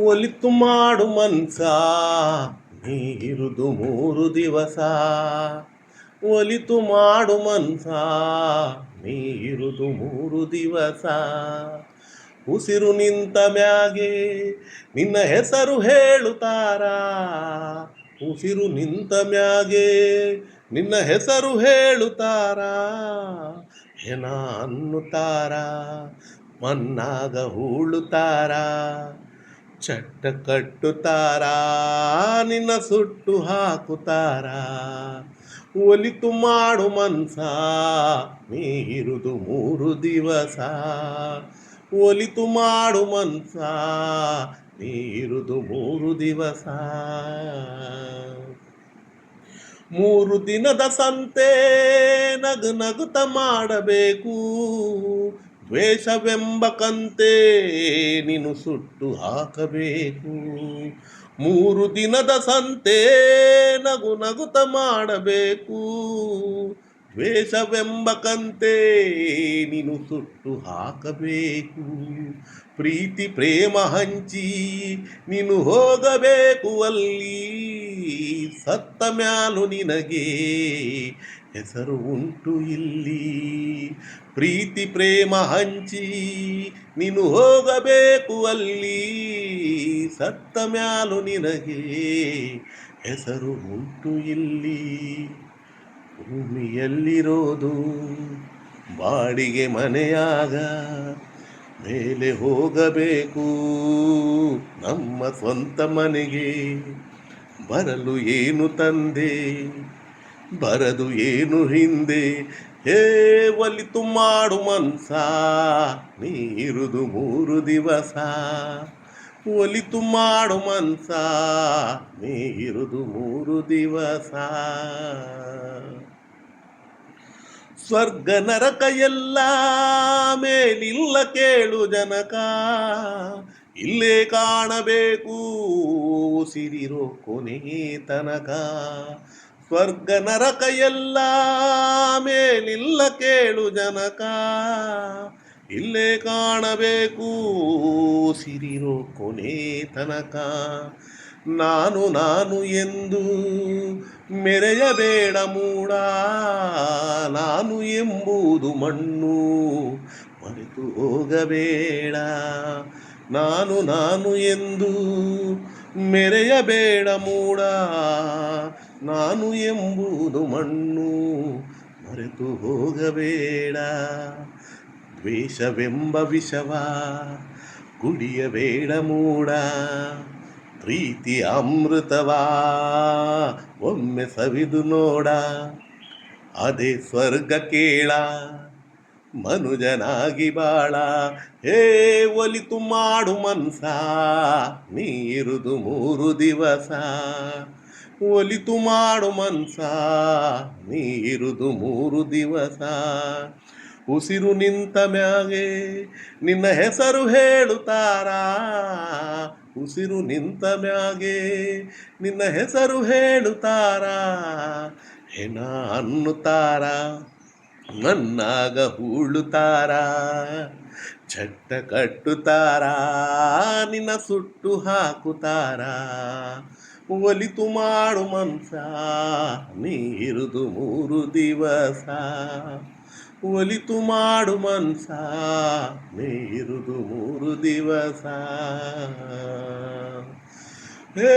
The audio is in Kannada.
ಒಲಿತು ಮಾಡು ಮನ್ಸ ನೀ ಇರುದು 3 ದಿವಸ. ಒಲಿತು ಮಾಡು ಮನ್ಸ ನೀ ಇರುದು 3 ದಿವಸ. ಉಸಿರು ನಿಂತ ಮ್ಯಾಗೆ ನಿನ್ನ ಹೆಸರು ಹೇಳುತ್ತಾರ. ಉಸಿರು ನಿಂತ ಮ್ಯಾಗೆ ನಿನ್ನ ಹೆಸರು ಹೇಳುತ್ತಾರ. ಹೆಣ ಅನ್ನುತ್ತಾರ, ಮನ್ನಾಗ ಹೂಳುತ್ತಾರ. ಚಟ್ಟ ಕಟ್ಟುತ್ತಾರ, ನಿನ್ನ ಸುಟ್ಟು ಹಾಕುತ್ತಾರ. ಒಲಿತು ಮಾಡು ಮನ್ಸ ನೀ ಇರುದು 3 ದಿವಸ. ಒಲಿತು ಮಾಡು ಮನ್ಸ ನೀ ಇರುದು 3 ದಿವಸ. 3 ದಿನದ ಸಂತೆ ನಗು ನಗುತ ಮಾಡಬೇಕು. ದ್ವೇಷವೆಂಬ ಕಂತೆ ನೀನು ಸುಟ್ಟು ಹಾಕಬೇಕು. 3 ದಿನದ ಸಂತೆ ನಗು ನಗುತ ಮಾಡಬೇಕು. ದ್ವೇಷವೆಂಬ ಕಂತೆ ನೀನು ಸುಟ್ಟು ಹಾಕಬೇಕು. ಪ್ರೀತಿ ಪ್ರೇಮ ಹಂಚಿ ನೀನು ಹೋಗಬೇಕು ಅಲ್ಲಿ. ಸತ್ತ ಮ್ಯಾಲು ನಿನಗೆ ಹೆಸರು ಉಂಟು ಇಲ್ಲಿ. ಪ್ರೀತಿ ಪ್ರೇಮ ಹಂಚಿ ನೀನು ಹೋಗಬೇಕು ಅಲ್ಲಿ. ಸತ್ತ ಮ್ಯಾಲು ನಿನಗೆ ಹೆಸರು ಉಂಟು ಇಲ್ಲಿ. ಭೂಮಿಯಲ್ಲಿರೋದು ಬಾಡಿಗೆ ಮನೆಯಾಗ, ಮೇಲೆ ಹೋಗಬೇಕು ನಮ್ಮ ಸ್ವಂತ ಮನೆಗೆ. ಬರಲು ಏನು ತಂದೆ, ಬರದು ಏನು ಹಿಂದೆ. ಹೇ ಒಲಿತು ಮಾಡು ಮನ್ಸ ನೀ ಇರುದು 3 ದಿವಸ. ಒಲಿತು ಮಾಡು ಮನ್ಸ ನೀ ಇರುದು 3 ದಿವಸ. ಸ್ವರ್ಗ ನರಕ ಎಲ್ಲ ಮೇಲಿಲ್ಲ ಕೇಳು ಜನಕ. ಇಲ್ಲೇ ಕಾಣಬೇಕು ಉಸಿರಿರೋ ಕೊನೆಗೆ ತನಕ. ಸ್ವರ್ಗ ನರಕ ಎಲ್ಲ ಮೇಲಿಲ್ಲ ಕೇಳು ಜನಕ. ಇಲ್ಲೇ ಕಾಣಬೇಕು ಉಸಿರಿರೋ ಕೊನೆ ತನಕ. ನಾನು ನಾನು ಎಂದು ಮೆರೆಯಬೇಡ ಮೂಡ. ನಾನು ಎಂಬುದು ಮಣ್ಣು ಮರೆತು ಹೋಗಬೇಡ. ನಾನು ನಾನು ಎಂದು ಮೆರೆಯಬೇಡ ಮೂಡ. ನಾನು ಎಂಬುದು ಮಣ್ಣು ಮರೆತು ಹೋಗಬೇಡ. ದ್ವೇಷವೆಂಬ ವಿಷವ ಕುಡಿಯಬೇಡ ಮೂಡ. ಪ್ರೀತಿ ಅಮೃತವಾ ಒಮ್ಮೆ ಸವಿದು ನೋಡ. ಅದೇ ಸ್ವರ್ಗ ಕೇಳ ಮನುಜನಾಗಿ ಬಾಳ. ಹೇ ಒಲಿತು ಮಾಡು ಮನ್ಸ ನೀ ಇರುದು 3 ದಿವಸ. ಒಲಿತು ಮಾಡು ಮನ್ಸ ನೀ ಇರುದು 3 ದಿವಸ. ಉಸಿರು ನಿಂತ ಮ್ಯಾಗೆ ನಿನ್ನ ಹೆಸರು ಹೇಳುತ್ತಾರ. ಉಸಿರು ನಿಂತ ಮ್ಯಾಗೆ ನಿನ್ನ ಹೆಸರು ಹೇಳುತ್ತಾರ. ಹೆಣ ಅನ್ನುತ್ತಾರ, ಮನ್ನಾಗ ಹೂಳುತ್ತಾರ. ಚಟ್ಟ ಕಟ್ಟುತ್ತಾರ, ನಿನ್ನ ಸುಟ್ಟು ಹಾಕುತ್ತಾರ. ಒಲಿತು ಮಾಡು ಮನ್ಸ ನೀ ಇರುದು 3 ದಿವಸ. ಒಲಿತು ಮಾಡು ಮನ್ಸ ನೀ ಇರುದು 3 ದಿವಸ. ಹೇ